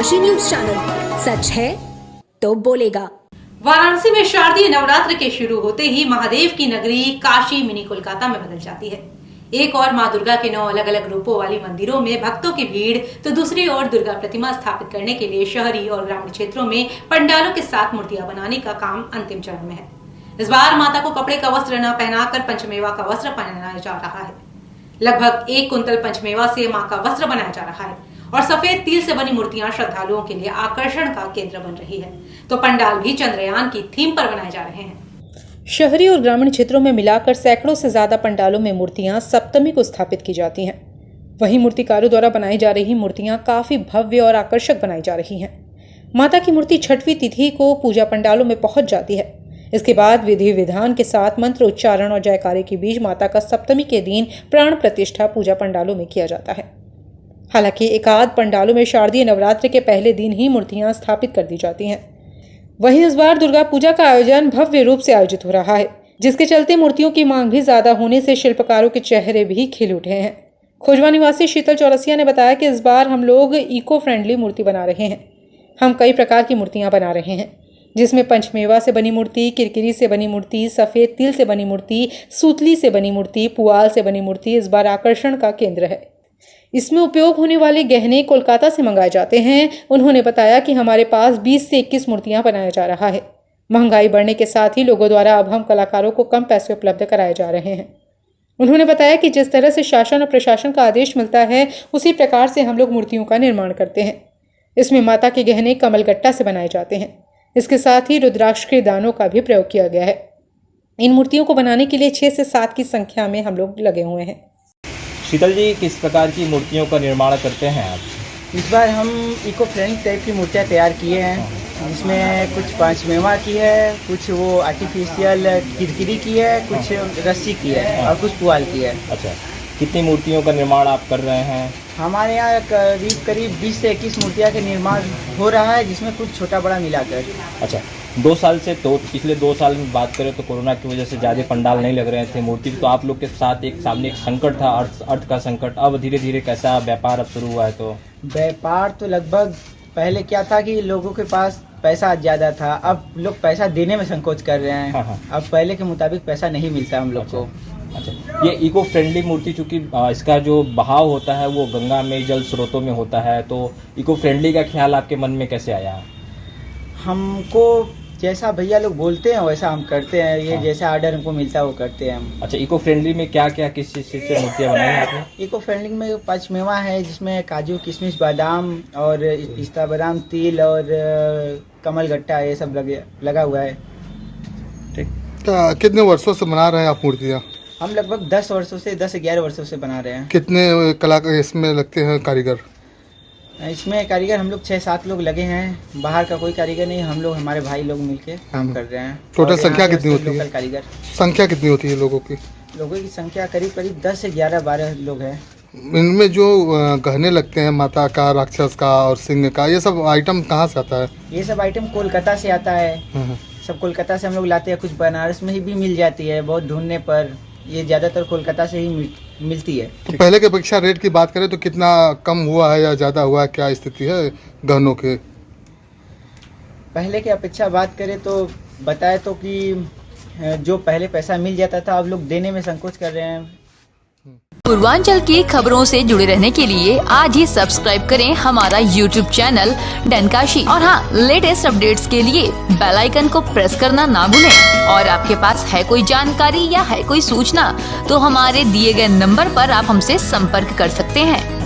Kashi news channel, सच है तो बोलेगा। वाराणसी में शारदीय नवरात्र के शुरू होते ही महादेव की नगरी काशी मिनी कोलकाता में बदल जाती है। एक और मां दुर्गा के 9 अलग अलग रूपों वाली मंदिरों में भक्तों की भीड़, तो दूसरी ओर दुर्गा प्रतिमा स्थापित करने के लिए शहरी और ग्रामीण क्षेत्रों में पंडालों के साथ मूर्तियां बनाने का काम अंतिम चरण में है। इस बार माता को कपड़े का वस्त्र न पहनाकर पंचमेवा का वस्त्र पहनाया जा रहा है। लगभग 1 कुंतल पंचमेवा से मां का वस्त्र बनाया जा रहा है और सफेद तिल से बनी मूर्तियां श्रद्धालुओं के लिए आकर्षण का केंद्र बन रही है, तो पंडाल भी चंद्रयान की थीम पर बनाए जा रहे हैं। शहरी और ग्रामीण क्षेत्रों में मिलाकर सैकड़ों से ज्यादा पंडालों में मूर्तियां सप्तमी को स्थापित की जाती हैं। वहीं मूर्तिकारों द्वारा बनाई जा रही मूर्तियां काफी भव्य और आकर्षक बनाई जा रही हैं। माता की मूर्ति छठवीं तिथि को पूजा पंडालों में पहुंच जाती है। इसके बाद विधि विधान के साथ मंत्र उच्चारण और जयकारे के बीच माता का सप्तमी के दिन प्राण प्रतिष्ठा पूजा पंडालों में किया जाता है। हालांकि एकाध पंडालों में शारदीय नवरात्र के पहले दिन ही मूर्तियां स्थापित कर दी जाती हैं। वहीं इस बार दुर्गा पूजा का आयोजन भव्य रूप से आयोजित हो रहा है, जिसके चलते मूर्तियों की मांग भी ज्यादा होने से शिल्पकारों के चेहरे भी खिल उठे हैं। खोजवा निवासी शीतल चौरसिया ने बताया कि इस बार हम लोग इको फ्रेंडली मूर्ति बना रहे हैं। हम कई प्रकार की मूर्तियां बना रहे हैं, जिसमें पंचमेवा से बनी मूर्ति, किरकिरी से बनी मूर्ति, सफेद तिल से बनी मूर्ति, सूतली से बनी मूर्ति, पुआल से बनी मूर्ति इस बार आकर्षण का केंद्र है। इसमें उपयोग होने वाले गहने कोलकाता से मंगाए जाते हैं। उन्होंने बताया कि हमारे पास 20 से 21 मूर्तियां बनाया जा रहा है। महंगाई बढ़ने के साथ ही लोगों द्वारा अब हम कलाकारों को कम पैसे उपलब्ध कराए जा रहे हैं। उन्होंने बताया कि जिस तरह से शासन और प्रशासन का आदेश मिलता है, उसी प्रकार से हम लोग मूर्तियों का निर्माण करते हैं। इसमें माता के गहने कमलगट्टा से बनाए जाते हैं। इसके साथ ही रुद्राक्ष के दानों का भी प्रयोग किया गया है। इन मूर्तियों को बनाने के लिए 6 से 7 की संख्या में हम लोग लगे हुए हैं। शीतल जी, किस प्रकार की मूर्तियों का निर्माण करते हैं आप? इस बार हम इको फ्रेंडली टाइप की मूर्तियाँ तैयार किए हैं, जिसमें कुछ पंचमेवा की है, कुछ वो आर्टिफिशियल किरकिरी की है, कुछ रस्सी की है और कुछ पुआल की है। अच्छा, कितनी मूर्तियों का निर्माण आप कर रहे हैं? हमारे यहाँ करीब 20 से 21 मूर्तियाँ का निर्माण हो रहा है, जिसमें कुछ छोटा बड़ा मिलाकर। अच्छा, 2 साल से तो पिछले 2 साल में बात करें तो कोरोना की वजह से ज़्यादा पंडाल नहीं लग रहे थे मूर्ति, तो आप लोग के साथ सामने एक संकट था, अर्थ का संकट। अब धीरे धीरे कैसा व्यापार अब शुरू हुआ है? तो व्यापार तो लगभग पहले क्या था कि लोगों के पास पैसा ज़्यादा था, अब लोग पैसा देने में संकोच कर रहे हैं। हाँ। अब पहले के मुताबिक पैसा नहीं मिलता हम लोग को। अच्छा, ये इको फ्रेंडली मूर्ति, चूँकि इसका जो बहाव होता है वो गंगा में, जल स्रोतों में होता है, तो इको फ्रेंडली का ख्याल आपके मन में कैसे आया? हमको जैसा भैया लोग बोलते हैं वैसा हम करते हैं। ये जैसा ऑर्डर हमको मिलता है वो करते हैं हम। अच्छा, इको फ्रेंडली में क्या क्या किस चीज़ से मूर्तियाँ बनाई हैं आपने? इको फ्रेंडली में पंचमेवा है, जिसमें काजू, किशमिश, बादाम और पिस्ता बादाम, तिल और कमलगट्टा ये सब लगा हुआ है। ठीक। कितने वर्षों से बना रहे हैं आप मूर्तियाँ? हम लगभग 10 वर्षों से 10-11 वर्षों से बना रहे हैं। कितने कलाकार इसमें लगते हैं कारीगर? इसमें कारीगर हम लोग 6-7 लोग लगे हैं। बाहर का कोई कारीगर नहीं, हम लोग हमारे भाई लोग मिलके काम कर रहे हैं। टोटल संख्या कितनी होती है? कारीगर संख्या कितनी होती है लोगों की? लोगों की संख्या करीब 10 से 11-12 लोग हैं। इनमें जो गहने लगते हैं माता का, राक्षस का और सिंह का, ये सब आइटम कहाँ से आता है? ये सब आइटम कोलकाता से आता है। सब कोलकाता से हम लोग लाते हैं। कुछ बनारस में ही भी मिल जाती है, बहुत ढूंढने पर। ये ज़्यादातर कोलकाता से ही मिलती है। तो पहले के अपेक्षा रेट की बात करें तो कितना कम हुआ है या ज़्यादा हुआ है? क्या स्थिति है गहनों के? पहले की अपेक्षा बात करें तो बताए तो कि जो पहले पैसा मिल जाता था, अब लोग देने में संकोच कर रहे हैं। पूर्वांचल की खबरों से जुड़े रहने के लिए आज ही सब्सक्राइब करें हमारा YouTube चैनल डनकाशी, और हाँ, लेटेस्ट अपडेट्स के लिए बेल आइकन को प्रेस करना ना भूलें। और आपके पास है कोई जानकारी या है कोई सूचना, तो हमारे दिए गए नंबर पर आप हमसे संपर्क कर सकते हैं।